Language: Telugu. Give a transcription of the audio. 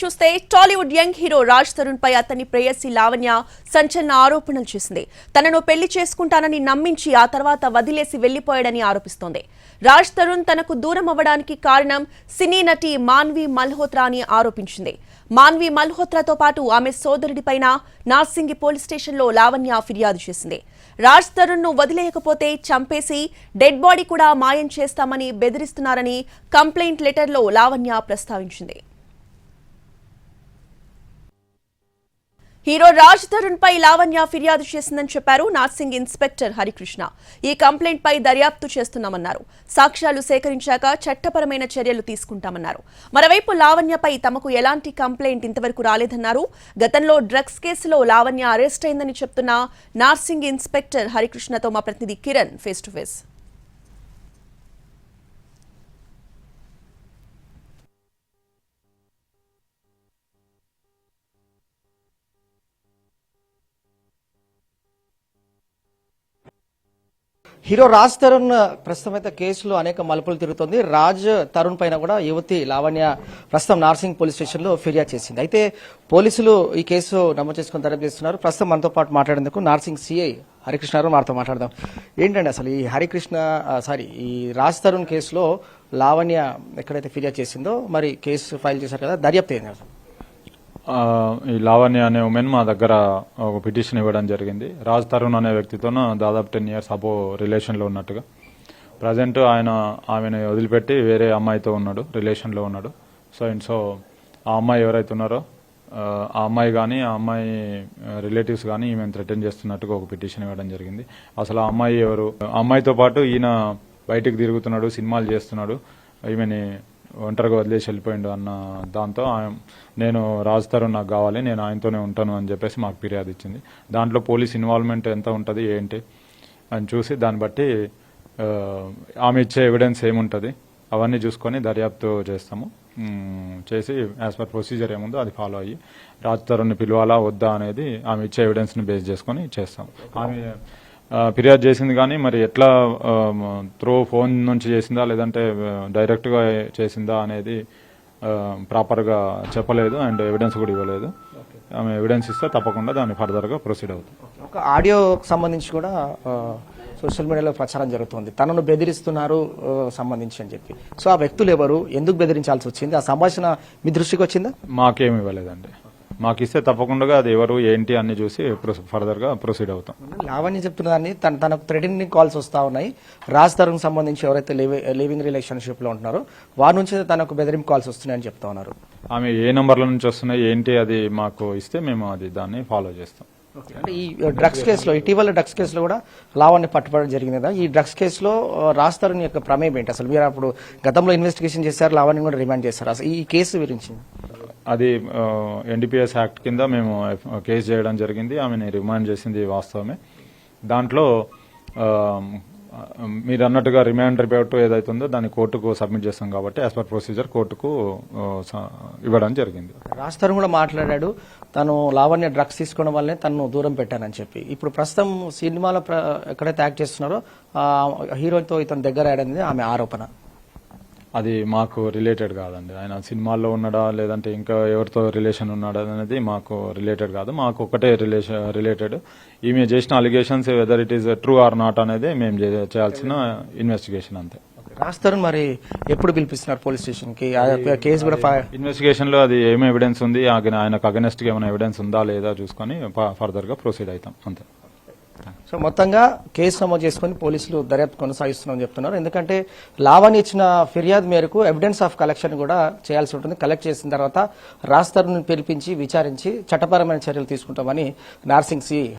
చూస్తే టాలీవుడ్ యంగ్ హీరో రాజ్ తరుణ్ పై అతని ప్రేయసి లావణ్య సంచలన ఆరోపణలు చేసింది. తనను పెళ్లి చేసుకుంటానని నమ్మించి ఆ తర్వాత వదిలేసి వెళ్లిపోయాడని ఆరోపిస్తోంది. రాజ్ తరుణ్ తనకు దూరం అవ్వడానికి కారణం సినీ నటి మాన్వి మల్హోత్రా అని ఆరోపించింది. మాన్వి మల్హోత్రాతో పాటు ఆమె సోదరుడిపైన నార్సింగి పోలీస్ స్టేషన్లో లావణ్య ఫిర్యాదు చేసింది. రాజ్ తరుణ్ ను వదిలేయకపోతే చంపేసి డెడ్ బాడీ కూడా మాయం చేస్తామని బెదిరిస్తున్నారని కంప్లైంట్ లెటర్లో లావణ్య ప్రస్తావించింది. హీరో రాజ్ తరుణ్ పై లావణ్య ఫిర్యాదు చేసిందని చెప్పారు నార్సింగ్ ఇన్స్పెక్టర్ హరికృష్ణ. ఈ కంప్లైంట్ పై దర్యాప్తు చేస్తున్నామన్నారు. సాక్ష్యాలు సేకరించాక చట్టపరమైన చర్యలు తీసుకుంటామన్నారు. మరోవైపు లావణ్యపై తమకు ఎలాంటి కంప్లైంట్ ఇంతవరకు రాలేదన్నారు. గతంలో డ్రగ్స్ కేసులో లావణ్య అరెస్ట్ అయిందని చెప్తున్న నార్సింగ్ ఇన్స్పెక్టర్ హరికృష్ణతో మా ప్రతినిధి Kiran face to face. Hero Raj Tarun ప్రస్తుతం అయితే కేసులో అనేక మలుపులు తిరుగుతోంది. రాజ్ తరుణ్ పైన కూడా యువతి లావణ్య ప్రస్తుతం నార్సింగ్ పోలీస్ స్టేషన్ లో ఫిర్యాదు చేసింది. అయితే పోలీసులు ఈ కేసు నమోదు చేసుకుని దర్యాప్తు చేస్తున్నారు. ప్రస్తుతం మనతో పాటు మాట్లాడేందుకు నార్సింగ్ సిఐ హరికృష్ణ గారు మనతో మాట్లాడదాం. ఏంటండి అసలు ఈ రాజ్ తరుణ్ కేసులో లావణ్య ఎక్కడైతే ఫిర్యాదు చేసిందో మరి కేసు ఫైల్ చేశారు కదా, దర్యాప్తు ఏంటి అసలు? ఈ లావణ్య అనే ఉమెన్ మా దగ్గర ఒక పిటిషన్ ఇవ్వడం జరిగింది. రాజ్ తరుణ్ అనే వ్యక్తితో దాదాపు 10 years అబో రిలేషన్లో ఉన్నట్టుగా. ప్రజెంట్ ఆమెను వదిలిపెట్టి వేరే అమ్మాయితో ఉన్నాడు, రిలేషన్లో ఉన్నాడు. సో ఆ అమ్మాయి ఎవరైతే ఉన్నారో ఆ అమ్మాయి కానీ ఆ అమ్మాయి రిలేటివ్స్ కానీ ఈమెను థ్రెటన్ చేస్తున్నట్టుగా ఒక పిటిషన్ ఇవ్వడం జరిగింది. అసలు ఆ అమ్మాయి ఎవరు, ఆ అమ్మాయితో పాటు ఈయన బయటికి తిరుగుతున్నాడు, సినిమాలు చేస్తున్నాడు, ఈమెని ఒంటరిగా వదిలేసి వెళ్ళిపోయిండు అన్న దాంతో నేను రాజ్ తరుణ్ నాకు కావాలి, నేను ఆయనతోనే ఉంటాను అని చెప్పేసి మాకు ఫిర్యాదు ఇచ్చింది. దాంట్లో పోలీస్ ఇన్వాల్వ్మెంట్ ఎంత ఉంటుంది ఏంటి అని చూసి దాన్ని బట్టి ఆమె ఇచ్చే ఎవిడెన్స్ ఏముంటుంది అవన్నీ చూసుకొని దర్యాప్తు చేస్తాము. చేసి యాజ్ పర్ ప్రొసీజర్ ఏముందో అది ఫాలో అయ్యి రాజ్ తరుణ్ని పిలవాలా వద్దా అనేది ఆమె ఇచ్చే ఎవిడెన్స్ని బేస్ చేసుకొని చేస్తాం. ఆమె ఫిర్యాదు చేసింది కానీ మరి ఎట్లా త్రూ ఫోన్ నుంచి చేసిందా లేదంటే డైరెక్ట్గా చేసిందా అనేది ప్రాపర్గా చెప్పలేదు అండ్ ఎవిడెన్స్ కూడా ఇవ్వలేదు. ఆమె ఎవిడెన్స్ ఇస్తే తప్పకుండా దాన్ని ఫర్దర్గా ప్రొసీడ్ అవుతుంది. ఒక ఆడియోకి సంబంధించి కూడా సోషల్ మీడియాలో ప్రచారం జరుగుతుంది, తనను బెదిరిస్తున్నారు సంబంధించి అని చెప్పి. సో ఆ వ్యక్తులు ఎవరు, ఎందుకు బెదిరించాల్సి వచ్చింది, ఆ సంభాషణ మీ దృష్టికి వచ్చిందా? మాకేమి ఇవ్వలేదండి. మాకు ఇస్తే తప్పకుండా అది ఎవరు ఏంటి అన్ని చూసి ఫర్దర్ గా ప్రొసీడ్ అవుతాం. లావణ్య చెప్తున్నదాన్ని తనకు థ్రెటనింగ్ కాల్స్ వస్తా ఉన్నాయి. రాజ్ తరుణ్ సంబంధించి ఎవరైతే లివింగ్ రిలేషన్షిప్ లో ఉంటున్నారో వారి నుంచి తనకు బెదిరింపు కాల్స్ వస్తున్నాయని చెప్తా ఉన్నారు. ఆమె ఏ నంబర్ల నుంచి వస్తున్నాయి ఏంటి అది మాకు ఇస్తే మేము దాన్ని ఫాలో చేస్తాం. ఈ డ్రగ్స్ కేసులో, ఇటీవల డ్రగ్స్ కేసులో కూడా లావణ్య పట్టుబడడం జరిగింది కదా. ఈ డ్రగ్స్ కేసులో రాజ్ తరుణ్ యొక్క ప్రమేయం ఏంటి అసలు? మీరు అప్పుడు గతంలో ఇన్వెస్టిగేషన్ చేశారు, లావణ్య కూడా రిమాండ్ చేశారు. అసలు ఈ కేసు గురించి అది ఎన్డీపీఎస్ యాక్ట్ కింద మేము కేసు చేయడం జరిగింది. ఆమెను రిమాండ్ చేసింది వాస్తవమే. దాంట్లో మీరు అన్నట్టుగా రిమాండ్ రిపోర్ట్ ఏదైతే ఉందో దాన్ని కోర్టుకు సబ్మిట్ చేస్తాం కాబట్టి యాజ్ పర్ ప్రొసీజర్ కోర్టుకు ఇవ్వడం జరిగింది. రాజ్ తరుణ్ కూడా మాట్లాడాడు, తను లావణ్య డ్రగ్స్ తీసుకోవడం వల్లనే తను దూరం పెట్టానని చెప్పి. ఇప్పుడు ప్రస్తుతం సినిమాలో ఎక్కడైతే యాక్ట్ చేస్తున్నారో హీరోతో ఇతను దగ్గర అయ్యాడనేది ఆమె ఆరోపణ. అది మాకు రిలేటెడ్ కాదండి. ఆయన సినిమాల్లో ఉన్నాడా లేదంటే ఇంకా ఎవరితో రిలేషన్ ఉన్నాడా అనేది మాకు రిలేటెడ్ కాదు. మాకు ఒకటే రిలేటెడ్ ఈమె చేసిన allegations whether it is true or not అనేది మేము చేయాల్సిన ఇన్వెస్టిగేషన్ అంతే. రాజ్ తరుణ్ మరి ఎప్పుడు పిలిపిస్తున్నారు పోలీస్ స్టేషన్ కి? కేసు కూడా ఇన్వెస్టిగేషన్ లో అది ఏమి ఎవిడెన్స్ ఉంది, ఆయనకు అగెనెస్ట్ గా ఏమైనా ఎవిడెన్స్ ఉందా లేదా చూసుకొని ఫర్దర్ గా ప్రొసీడ్ అవుతాం అంతే. సో మొత్తంగా కేసు నమోదు చేసుకుని పోలీసులు దర్యాప్తు కొనసాగిస్తున్నామని చెప్తున్నారు. ఎందుకంటే లావణ్య ఇచ్చిన ఫిర్యాదు మేరకు ఎవిడెన్స్ ఆఫ్ కలెక్షన్ కూడా చేయాల్సి ఉంటుంది. కలెక్ట్ చేసిన తర్వాత రాజ్ తరుణ్ పిలిపించి విచారించి చట్టపరమైన చర్యలు తీసుకుంటామని నార్సింగ్ సి